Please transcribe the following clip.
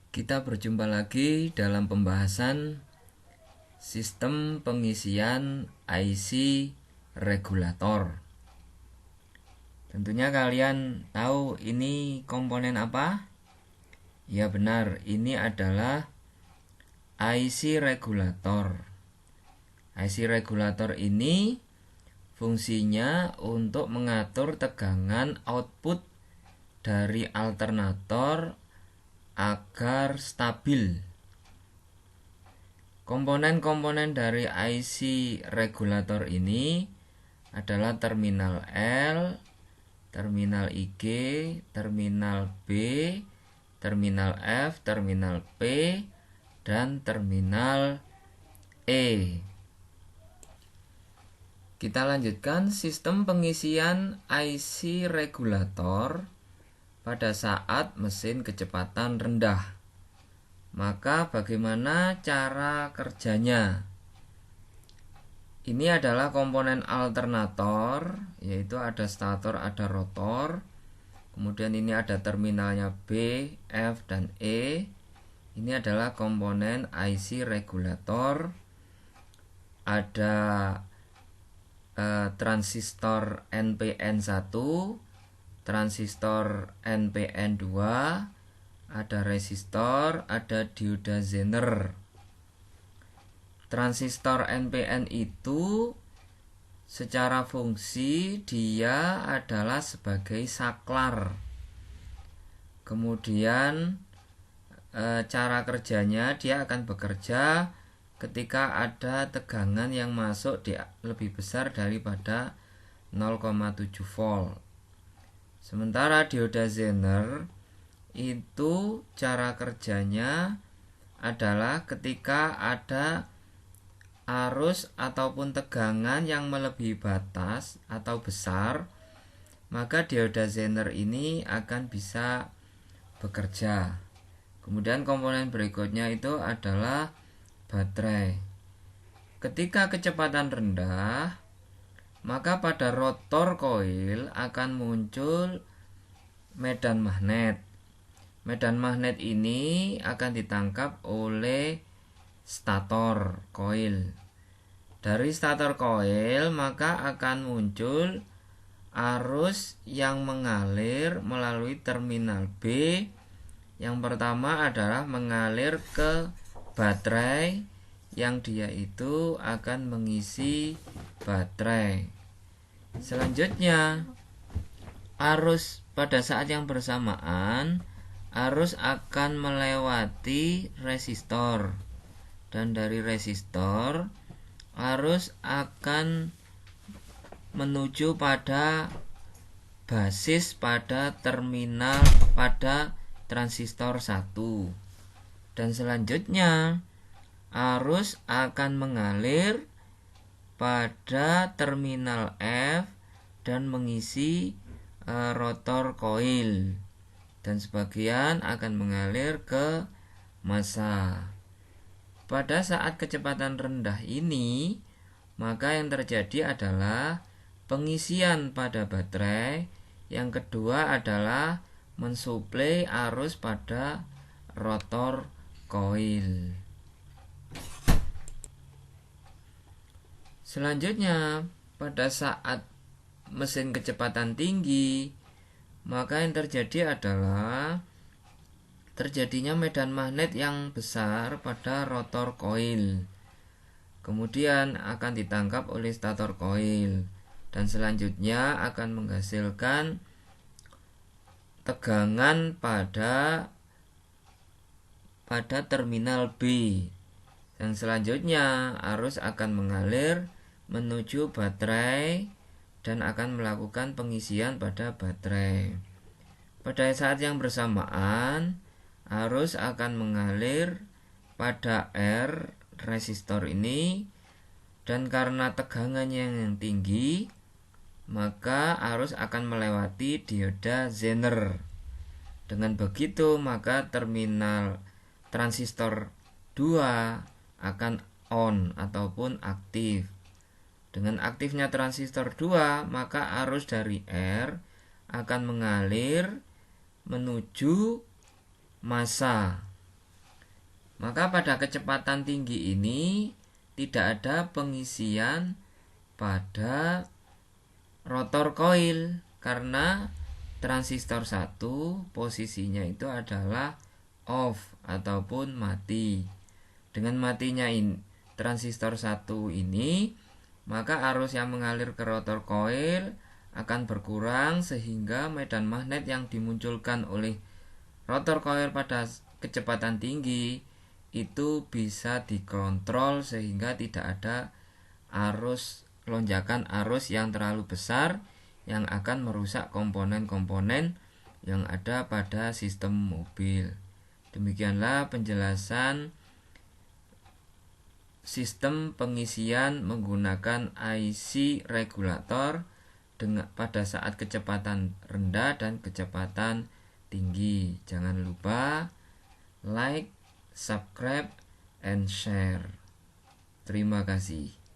Kita berjumpa lagi dalam pembahasan sistem pengisian IC regulator. Tentunya kalian tahu ini komponen apa? Ya benar, ini adalah IC regulator. IC regulator ini fungsinya untuk mengatur tegangan output dari alternator agar stabil. Komponen-komponen dari IC regulator ini adalah terminal L, terminal IG, terminal B, terminal F, terminal P, dan terminal E. Kita lanjutkan sistem pengisian IC regulator pada saat mesin kecepatan rendah. Maka bagaimana cara kerjanya? Ini adalah komponen alternator, yaitu ada stator, ada rotor. Kemudian ini ada terminalnya B, F, dan E. Ini adalah komponen IC regulator. Ada transistor NPN1, transistor NPN2, ada resistor, ada dioda Zener. Transistor NPN itu secara fungsi dia adalah sebagai saklar. Kemudian cara kerjanya dia akan bekerja ketika ada tegangan yang masuk lebih besar daripada 0,7 volt. Sementara dioda Zener itu cara kerjanya adalah ketika ada arus ataupun tegangan yang melebihi batas atau besar, maka dioda Zener ini akan bisa bekerja. Kemudian komponen berikutnya itu adalah baterai. Ketika kecepatan rendah, maka pada rotor koil akan muncul medan magnet. Medan magnet ini akan ditangkap oleh stator koil. Dari stator koil maka akan muncul arus yang mengalir melalui terminal B. Yang pertama adalah mengalir ke baterai yang dia itu akan mengisi baterai. Selanjutnya, arus pada saat yang bersamaan arus akan melewati resistor, dan dari resistor arus akan menuju pada basis pada terminal pada transistor 1, dan selanjutnya arus akan mengalir pada terminal F dan mengisi rotor koil, dan sebagian akan mengalir ke massa. Pada saat kecepatan rendah ini, maka yang terjadi adalah pengisian pada baterai. Yang kedua adalah mensuplai arus pada rotor koil. Selanjutnya, pada saat mesin kecepatan tinggi, maka yang terjadi adalah terjadinya medan magnet yang besar pada rotor koil. Kemudian akan ditangkap oleh stator koil, dan selanjutnya akan menghasilkan tegangan pada terminal B. Yang selanjutnya arus akan mengalir menuju baterai dan akan melakukan pengisian pada baterai. Pada saat yang bersamaan, arus akan mengalir pada R resistor ini, dan karena tegangannya yang tinggi, maka arus akan melewati dioda Zener. Dengan begitu, maka terminal transistor 2 akan on ataupun aktif. Dengan aktifnya transistor 2, maka arus dari R akan mengalir menuju massa. Maka pada kecepatan tinggi ini tidak ada pengisian pada rotor koil karena transistor 1 posisinya itu adalah off ataupun mati. Dengan matinya transistor 1 ini, maka arus yang mengalir ke rotor koil akan berkurang sehingga medan magnet yang dimunculkan oleh rotor koil pada kecepatan tinggi itu bisa dikontrol sehingga tidak ada lonjakan arus yang terlalu besar yang akan merusak komponen-komponen yang ada pada sistem mobil. Demikianlah penjelasan sistem pengisian menggunakan IC regulator pada saat kecepatan rendah dan kecepatan tinggi. Jangan lupa like, subscribe, and share. Terima kasih.